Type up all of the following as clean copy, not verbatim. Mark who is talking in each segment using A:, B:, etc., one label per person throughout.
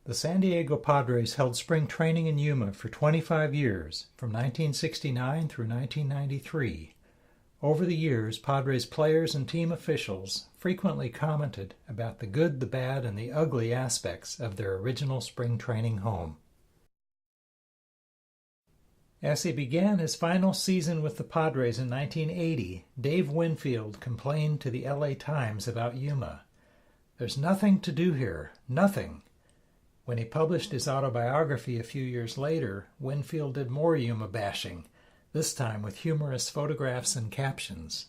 A: The San Diego Padres held spring training in Yuma for 25 years, from 1969 through 1993. Over the years, Padres players and team officials frequently commented about the good, the bad, and the ugly aspects of their original spring training home. As he began his final season with the Padres in 1980, Dave Winfield complained to the LA Times about Yuma. "There's nothing to do here, nothing." When he published his autobiography a few years later, Winfield did more Yuma bashing, this time with humorous photographs and captions.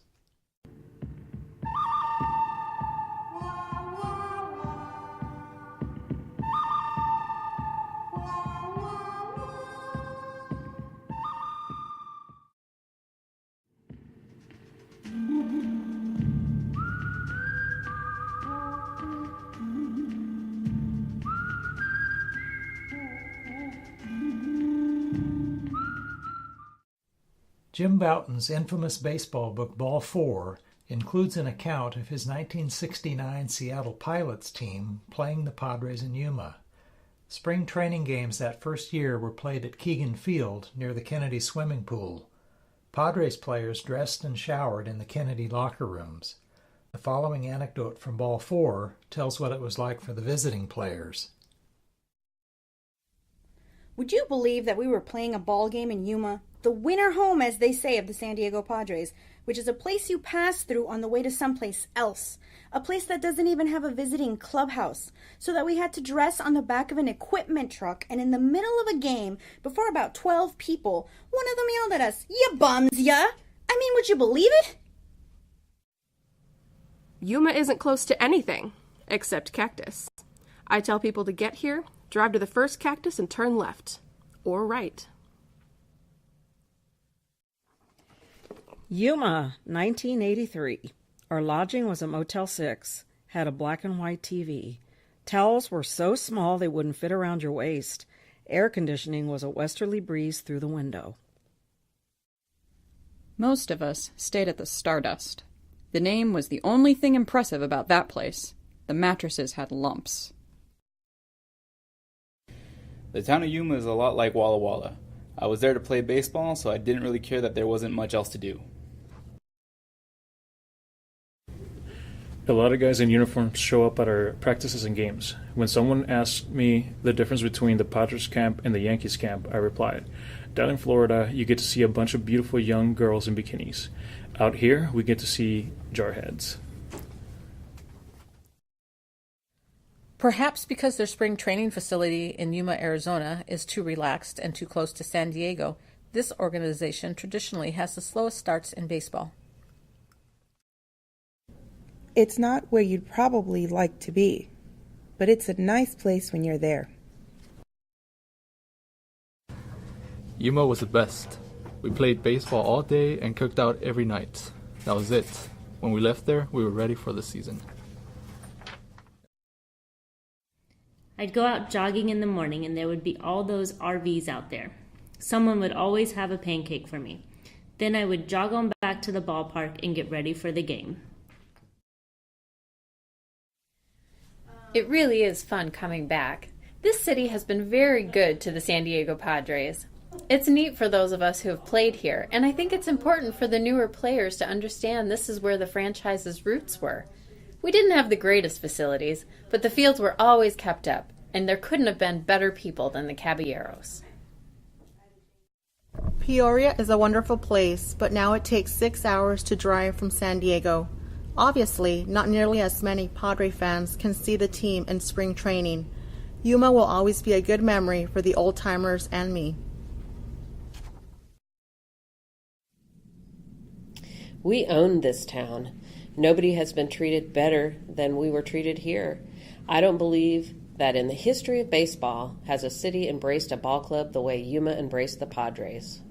A: Jim Bouton's infamous baseball book Ball 4 includes an account of his 1969 Seattle Pilots team playing the Padres in Yuma. Spring training games that first year were played at Keegan Field near the Kennedy swimming pool. Padres players dressed and showered in the Kennedy locker rooms. The following anecdote from Ball 4 tells what it was like for the visiting players.
B: Would you believe that we were playing a ball game in Yuma, the winter home, as they say, of the San Diego Padres, which is a place you pass through on the way to someplace else, a place that doesn't even have a visiting clubhouse, so that we had to dress on the back of an equipment truck, and in the middle of a game, before about 12 people, one of them yelled at us, "Ya bums, ya!" I mean, would you believe it?
C: Yuma isn't close to anything, except Cactus. I tell people to get here, drive to the first cactus and turn left. Or right.
D: Yuma, 1983. Our lodging was a Motel 6, had a black and white TV. Towels were so small they wouldn't fit around your waist. Air conditioning was a westerly breeze through the window.
E: Most of us stayed at the Stardust. The name was the only thing impressive about that place. The mattresses had lumps.
F: The town of Yuma is a lot like Walla Walla. I was there to play baseball, so I didn't really care that there wasn't much else to do.
G: A lot of guys in uniform show up at our practices and games. When someone asks me the difference between the Padres camp and the Yankees camp, I replied, "Down in Florida, you get to see a bunch of beautiful young girls in bikinis. Out here, we get to see jarheads."
H: Perhaps because their spring training facility in Yuma, Arizona is too relaxed and too close to San Diego, this organization traditionally has the slowest starts in baseball.
I: It's not where you'd probably like to be, but it's a nice place when you're there.
J: Yuma was the best. We played baseball all day and cooked out every night. That was it. When we left there, we were ready for the season.
K: I'd go out jogging in the morning and there would be all those RVs out there. Someone would always have a pancake for me. Then I would jog on back to the ballpark and get ready for the game.
L: It really is fun coming back. This city has been very good to the San Diego Padres. It's neat for those of us who have played here, and I think it's important for the newer players to understand this is where the franchise's roots were. We didn't have the greatest facilities, but the fields were always kept up, and there couldn't have been better people than the Caballeros.
M: Peoria is a wonderful place, but now it takes 6 hours to drive from San Diego. Obviously, not nearly as many Padre fans can see the team in spring training. Yuma will always be a good memory for the old-timers and me.
N: We own this town. Nobody has been treated better than we were treated here. I don't believe that in the history of baseball has a city embraced a ball club the way Yuma embraced the Padres.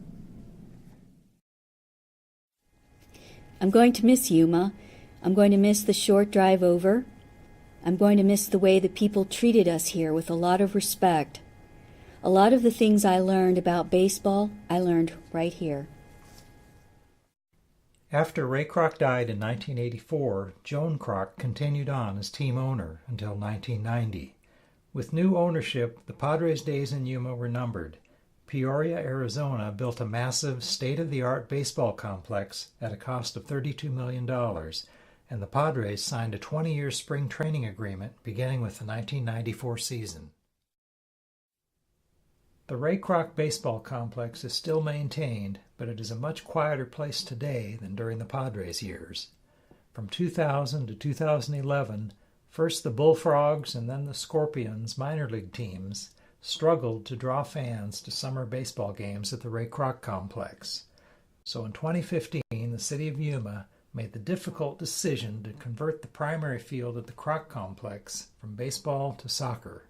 O: I'm going to miss Yuma. I'm going to miss the short drive over. I'm going to miss the way that people treated us here with a lot of respect. A lot of the things I learned about baseball, I learned right here.
A: After Ray Kroc died in 1984, Joan Kroc continued on as team owner until 1990. With new ownership, the Padres' days in Yuma were numbered. Peoria, Arizona built a massive, state-of-the-art baseball complex at a cost of $32 million, and the Padres signed a 20-year spring training agreement beginning with the 1994 season. The Ray Kroc baseball complex is still maintained, but it is a much quieter place today than during the Padres' years. From 2000 to 2011, first the Bullfrogs and then the Scorpions minor league teams struggled to draw fans to summer baseball games at the Ray Kroc complex. So in 2015, the city of Yuma made the difficult decision to convert the primary field at the Kroc complex from baseball to soccer.